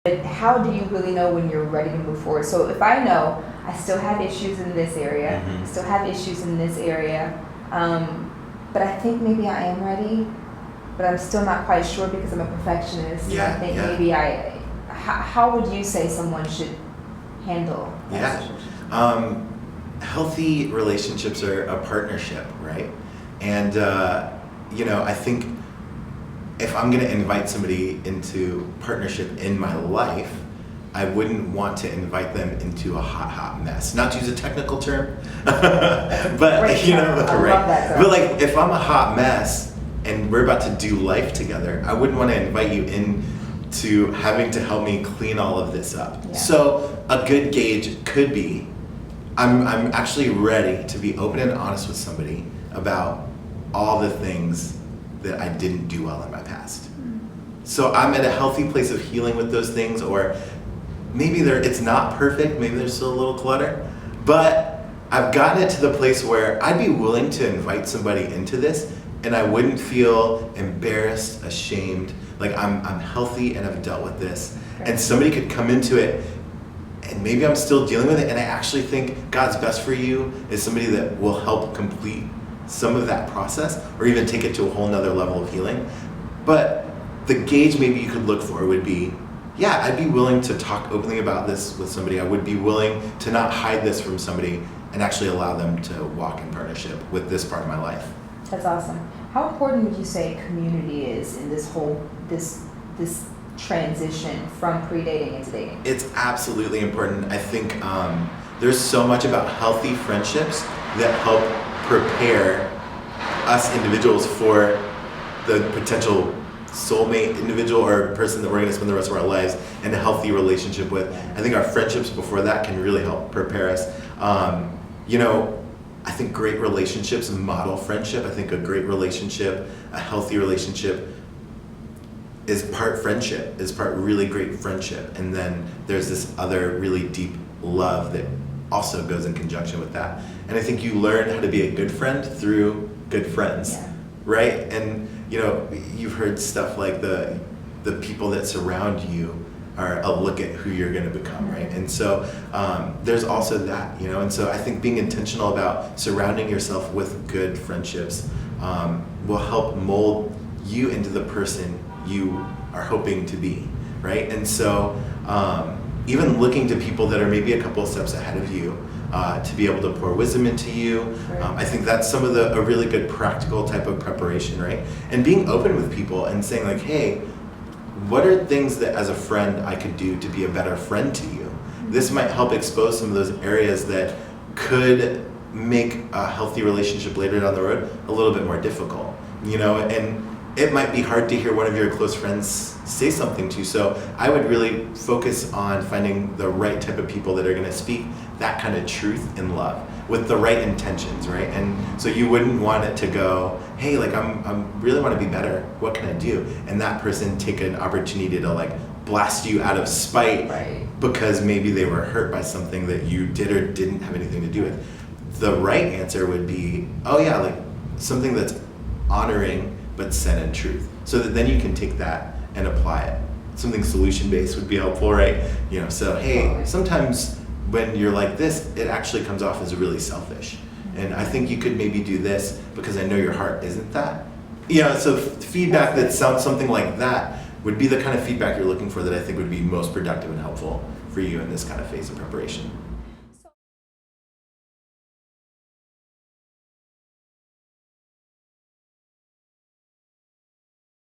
But how do you really know when you're ready to move forward? So if I know I still have issues in this area, Mhm. I still have issues in this area, but I think maybe I am ready, but I'm still not quite sure because I'm a perfectionist. And I Yeah, think yeah. maybe how would you say someone should handle that Yeah. situation? Healthy relationships are a partnership, right? And, I think if I'm going to invite somebody into partnership in my life, I wouldn't want to invite them into a hot mess. Not to use a technical term, but Great term. I love that term. But like, if I'm a hot mess and we're about to do life together, I wouldn't want to invite you into having to help me clean all of this up. Yeah. So a good gauge could be, I'm actually ready to be open and honest with somebody about all the things that I didn't do well in my past. So I'm at a healthy place of healing with those things, or maybe it's not perfect, maybe there's still a little clutter, but I've gotten it to the place where I'd be willing to invite somebody into this and I wouldn't feel embarrassed, ashamed, like I'm healthy and I've dealt with this. And somebody could come into it and maybe I'm still dealing with it, and I actually think God's best for you is somebody that will help complete some of that process or even take it to a whole nother level of healing. But the gauge maybe you could look for would be, yeah, I'd be willing to talk openly about this with somebody. I would be willing to not hide this from somebody and actually allow them to walk in partnership with this part of my life. That's awesome. How important would you say community is in this whole this transition from pre-dating into dating? It's absolutely important. I think there's so much about healthy friendships that help prepare us individuals for the potential soulmate individual or person that we're going to spend the rest of our lives in a healthy relationship with. I think our friendships before that can really help prepare us. I think great relationships model friendship. I think a great relationship, a healthy relationship, is part friendship, is part really great friendship, and then there's this other really deep love that also goes in conjunction with that. And I think you learn how to be a good friend through good friends, right? And you've heard stuff like the people that surround you are a look at who you're going to become, right? And so there's also that, and so I think being intentional about surrounding yourself with good friendships will help mold you into the person you are hoping to be, right? And so even looking to people that are maybe a couple of steps ahead of you to be able to pour wisdom into you, I think that's some of a really good practical type of preparation, right? And being open with people and saying like, hey, what are things that as a friend I could do to be a better friend to you? This might help expose some of those areas that could make a healthy relationship later down the road a little bit more difficult, and it might be hard to hear one of your close friends say something to you. So I would really focus on finding the right type of people that are going to speak that kind of truth in love with the right intentions, right? And so you wouldn't want it to go, hey, like I'm really want to be better. What can I do? And that person take an opportunity to like blast you out of spite because maybe they were hurt by something that you did or didn't have anything to do with. The right answer would be, oh yeah, like something that's honoring but said in truth, so that then you can take that and apply it. Something solution-based would be helpful, right? So hey, sometimes when you're like this, it actually comes off as really selfish. And I think you could maybe do this because I know your heart isn't that. So feedback that sounds something like that would be the kind of feedback you're looking for that I think would be most productive and helpful for you in this kind of phase of preparation.